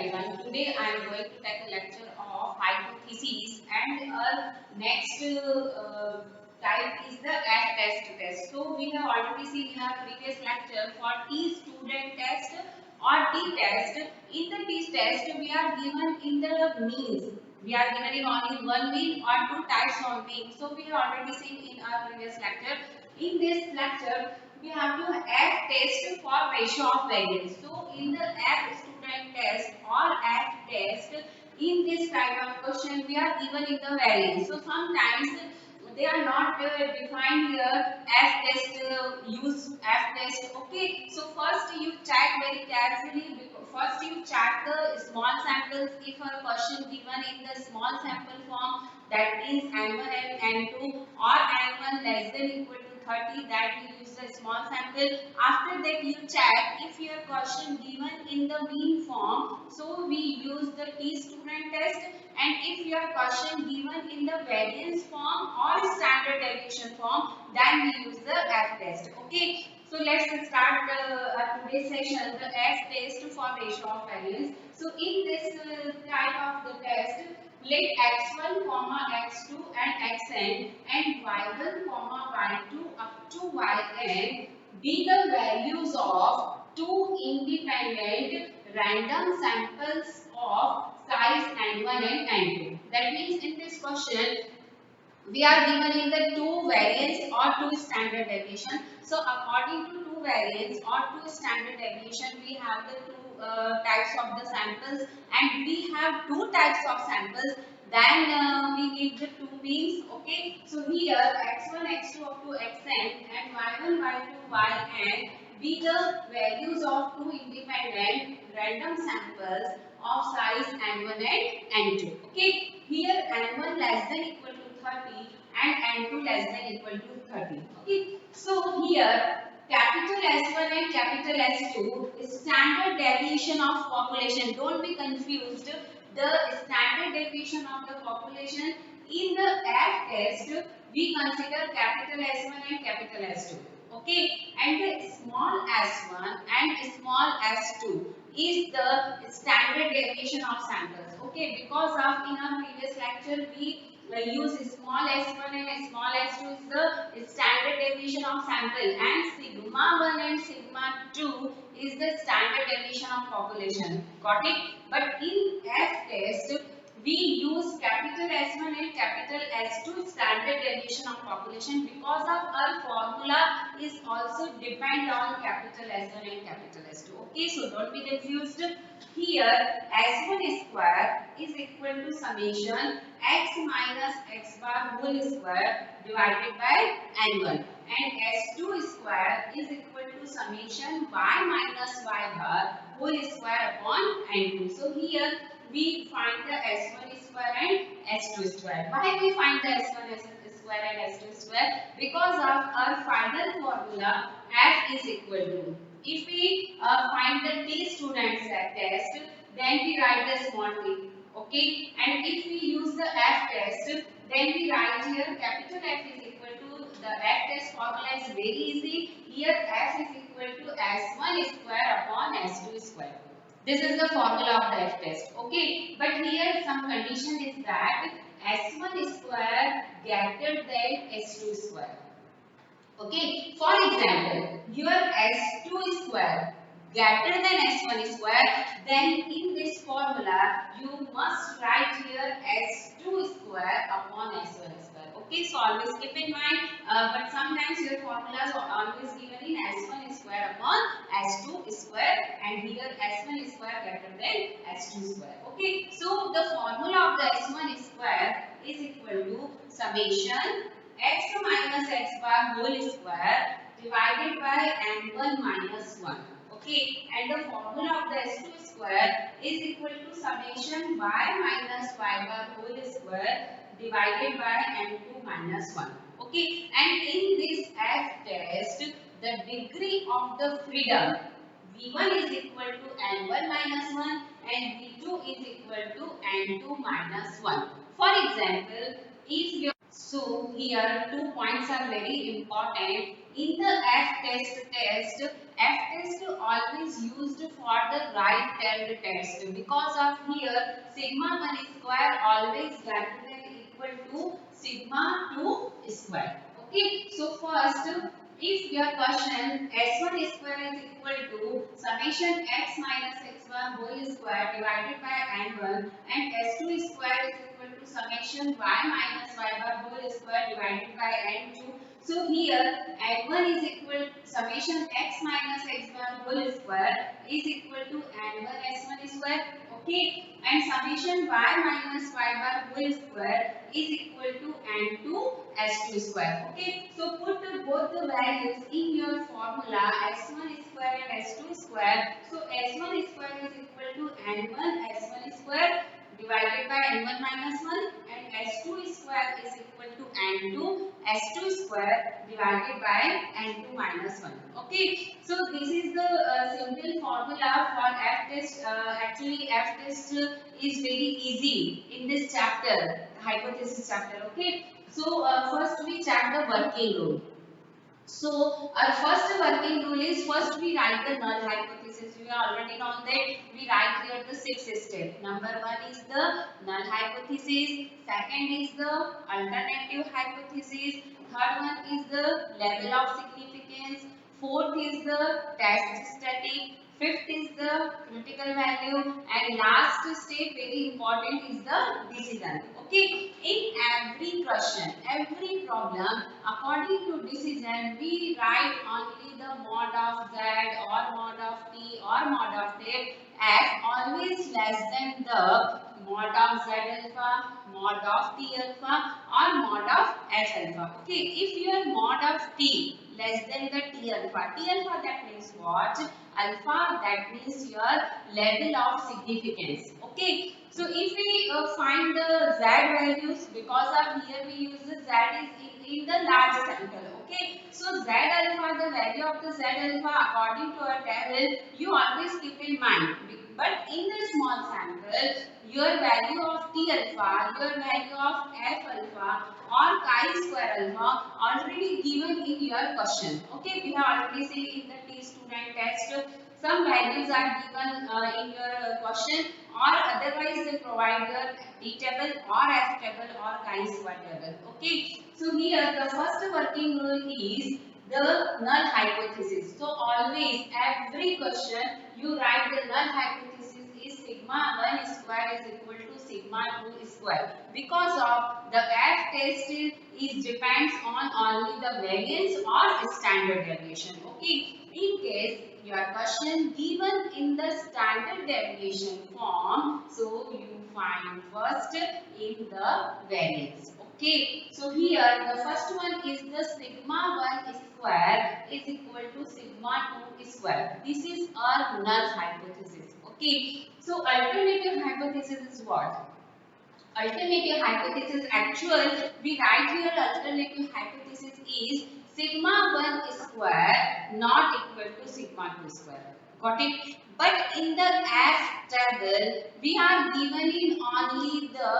everyone. Today I am going to take a lecture of hypotheses, and our next type is the F test. So we have already seen in our previous lecture for T student test or T test. In the T test we are given in the means. We are given in only one mean or two types of mean. So we have already seen in our previous lecture. In this lecture we have to F test for ratio of variance. So in the F student test or F test, in this type of question we are given in the variance. So sometimes they are not defined here. F test, use F test. Okay, so first you check very carefully. First you check the small samples. If a question given in the small sample form, that means N1 and N2, or N1 less than equal to 30, that you use the small sample. After that you check if your question given in the mean form, so we use the T student test, and if your question given in the variance form or standard deviation form, then we use the F test. Okay, so let's start today's session, the F test for ratio of variance. So in this type of the test, let x1, x2 and xn and y1, y2 up to yn be the values of two independent random samples of size n1 and n2. That means in this question we are given in the two variance or two standard deviation. So according to two variance or two standard deviation, we have the two types of the samples, and we have two types of samples. Then we give the two means. Okay, so here x1, x2 up to xn and y1, y2, yn be the values of two independent random samples of size n1 and n2. Okay, here n1 less than equal to 30 and n2 less than equal to 30. Okay, so here capital S1 and capital S2 is standard deviation of population. Don't be confused. The standard deviation of the population in the F test we consider capital S1 and capital S2. Okay, and the small s1 and small s2 is the standard deviation of samples. Okay, because of in our previous lecture we use small s1 and small s2 is the standard deviation of sample, and sigma 1 and sigma 2 is the standard deviation of population. Got it? But in F test we use capital S1 and capital S2 standard deviation of population, because of our formula is also depend on capital S1 and capital S2. Okay, so don't be confused. Here S1 square is equal to summation x minus x bar whole square divided by n1, and S2 square is equal to summation y minus y bar whole square upon n2. So here we find the S1 square and S2 square. Why we find the S1 square and S2 square? Because of our final formula F is equal to. If we find the T student test, then we write the small t. Okay, and if we use the F test, then we write here capital F is equal to, the F test formula is very easy. Here F is equal to S1 square upon S2 square. This is the formula of the F test. Okay, but here some condition is that S1 square greater than S2 square. Okay, for example, your S2 square greater than S1 square, then in this formula you must write here S2 square upon S1 square. Okay, so always keep in mind, but sometimes your formulas are always given in S1 square upon S2 square, and here S1 square greater than S2 square. Okay, so the formula of the S1 square is equal to summation x minus x bar whole square divided by n1 minus 1. Okay, and the formula of the S2 square is equal to summation y minus y bar whole square divided by n2 minus 1. Okay, and in this F test, the degree of the freedom V1 is equal to n1 minus 1 and V2 is equal to n2 minus 1. For example, if your so here 2 points are very important. In the F test, F test always used for the right tailed test because of here sigma 1 square always greater than equal to sigma 2 square. Okay, so first if your question s1 square is equal to summation x minus x1 whole square divided by n1 and s2 square is equal to summation y minus y1 whole square divided by n2. So here n1 is equal to summation x minus x1 whole square is equal to n1 s1 square. Okay, and summation y minus y1 whole square is equal to n2 s2 square. Okay, so put both the values in your formula s1 square and s2 square. So s1 square is equal to n1 s1 square divided by n1 minus 1 and s2 square is equal to n2 s2 square divided by n2 minus 1. Okay, so this is the simple formula for f test. Actually f test is very easy in this chapter, hypothesis chapter. Okay, so first we check the working rule. So our first working rule is first we write the null hypothesis. We are already know that we write here the 6 step. Number 1 is the null hypothesis. Second is the alternative hypothesis. Third one is the level of significance. Fourth is the test static. Fifth is the critical value, and last step very important is the decision. Okay, in every question, every problem, according to decision, we write only the mod of z or mod of t or mod of f always less than the mod of z alpha, mod of t alpha or mod of h alpha. Okay, if your mod of t less than the t alpha that means what? Alpha that means your level of significance. Okay, so if we find the z values, because of here we use the z is in the large sample. Okay, so z alpha, the value of the z alpha according to our table, you always keep in mind. But in the small sample, your value of t alpha, your value of f alpha or chi-square alpha already given in your question. Okay, we have already seen in the T student test some values are given in your question, or otherwise they provide your t table or f table or chi-square table. Okay, so here the first working rule is the null hypothesis. So always every question you write the null hypothesis is sigma 1 square is equal to sigma 2 square, because of the f test is depends on only the variance or standard deviation. Okay, in case your question given in the standard deviation form, so you find first in the variance. Okay, so here the first one is the sigma 1 square is equal to sigma 2 square. This is our null hypothesis. Okay, so alternative hypothesis is what? Alternative hypothesis, actual we write here alternative hypothesis is sigma 1 square not equal to sigma 2 square. Got it? But in the F table we are given in only the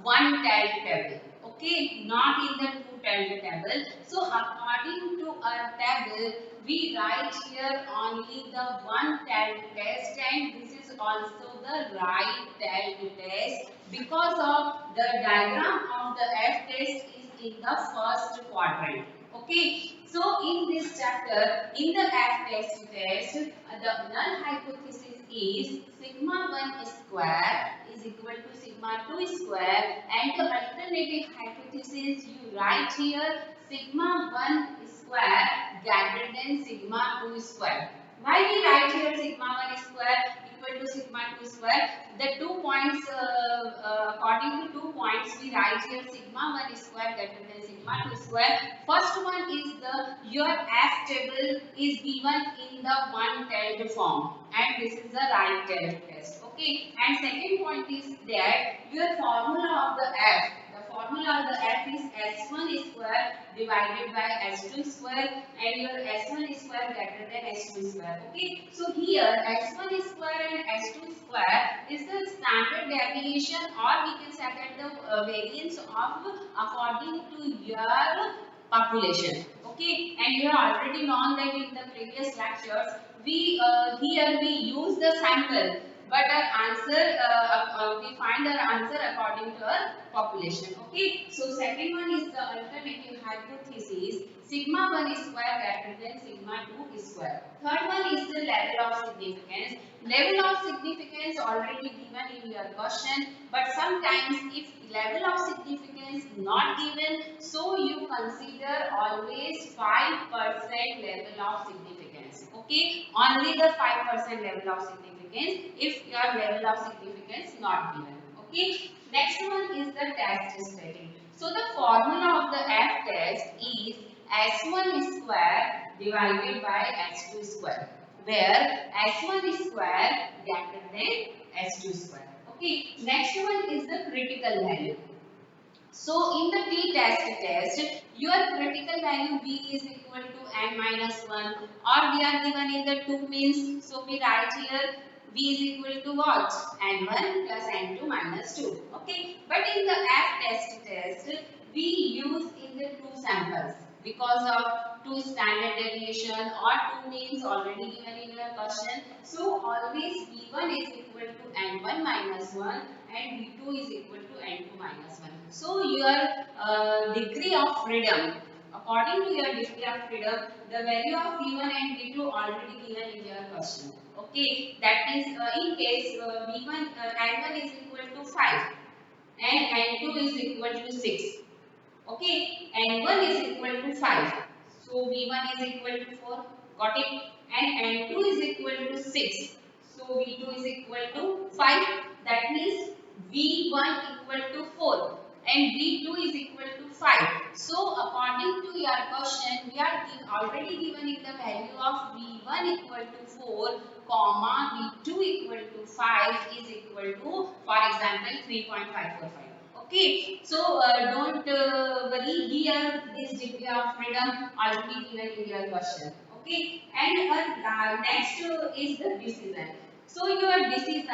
one tailed table. Okay, not in the two tailed table. So according to our table we write here only the one tailed test, and this is also the right tailed test because of the diagram of the F test is in the first quadrant. Okay, so in this chapter, in the F test, the null hypothesis is sigma 1 square is equal to sigma 2 square, and the alternative hypothesis you write here sigma 1 square greater than sigma 2 square. Why we write here sigma 1 square equal to sigma 2 square? The 2 points, according to 2 points, we write here sigma 1 square greater than sigma 2 square. First one is your F table is given in the one tailed form, and this is the right tailed test. Okay, and second point is that your formula of the F. The formula of the F is S1 square divided by S2 square, and your S1 square greater than S2 square. Okay, so here S1 square and S2 square is the standard deviation, or we can say that the variance of according to your population. Okay, and you have already known that in the previous lectures we here we use the sample, but our answer we find our answer according to our population. Okay, so second one is the alternative hypothesis, sigma 1 square greater than sigma 2 square. Third one is the level of significance. Level of significance already given in your question, but sometimes if level of significance not given, so you consider always 5% level of significance. Okay, only the 5% level of significance if your level of significance not given. Okay, next one is the test setting. So the formula of the F test is S1 square divided by S2 square, where S1 square greater than S2 square. Okay, next one is the critical value. So in the t-test, your critical value b is equal to n minus 1, or we are given in the 2 means, so we write here b is equal to what? N1 plus N2 minus 2. Okay, but in the F test, we use in the 2 samples because of 2 standard deviation or 2 means already given in your question. So always b1 is equal to N1 minus 1 and b2 is equal to N2 minus 1. So your degree of freedom, according to your degree of freedom, the value of b1 and b2 already given in your question. Okay, that is in case b1 N1 is equal to 5 and N2 is equal to 6. Okay, N1 is equal to 5. So V1 is equal to 4. Got it? And N2 is equal to 6. So V2 is equal to 5. That means V1 equal to 4 and V2 is equal to 5. So according to your question, we are already given in the value of V1 equal to 4, comma V2 equal to 5 is equal to, for example, 3.545. Okay, so don't worry here, this degree of freedom already given in your question. Okay, and next is the decision. So your decision,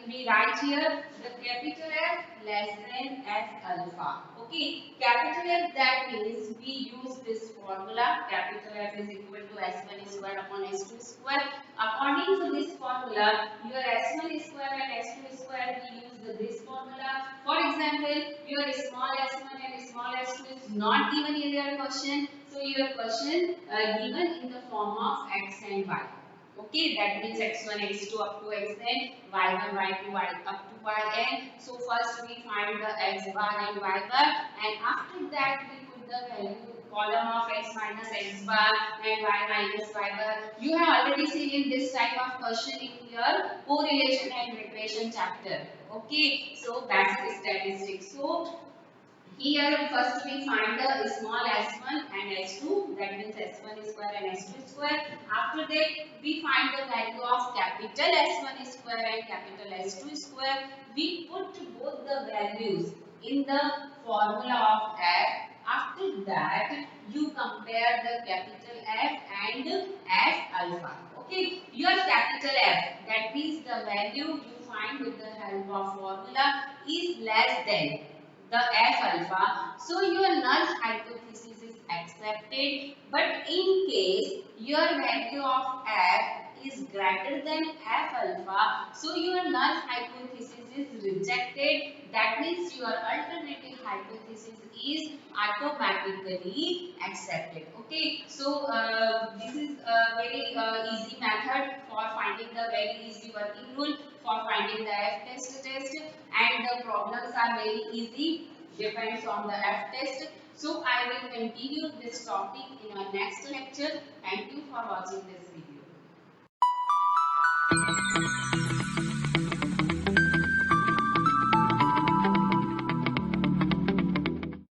we write here the capital F less than F alpha. Okay, capital F, that means we use this formula, capital F is equal to S1 square upon S2 square. According to this formula, your S1 square and S2 square, we use this formula. For example, your small s1 and small s2 is not given in your question. So your question given in the form of x and y. Okay, that means x1, x2 up to xn, y1, y2, y up to yn. So first we find the x bar and y bar, and after that we put the value column of x minus x bar and y minus y bar. You have already seen in this type of question in your correlation and regression chapter. Okay, so basic statistics. So here first we find the small s1 and s2, that means s1 square and s2 square. After that we find the value of capital S1 square and capital S2 square. We put both the values in the formula of f. After that you compare the capital F and F alpha. Okay, your capital F, that means the value you find with the help of formula, is less than the F alpha. So your null hypothesis is accepted, but in case your value of F is greater than F alpha, so your null hypothesis is rejected. That means your alternative hypothesis is automatically accepted. Okay, so this is a very easy method for finding the very easy working rule for finding the F test, and the problems are very easy, depends on the F test. So I will continue this topic in our next lecture. Thank you for watching this video.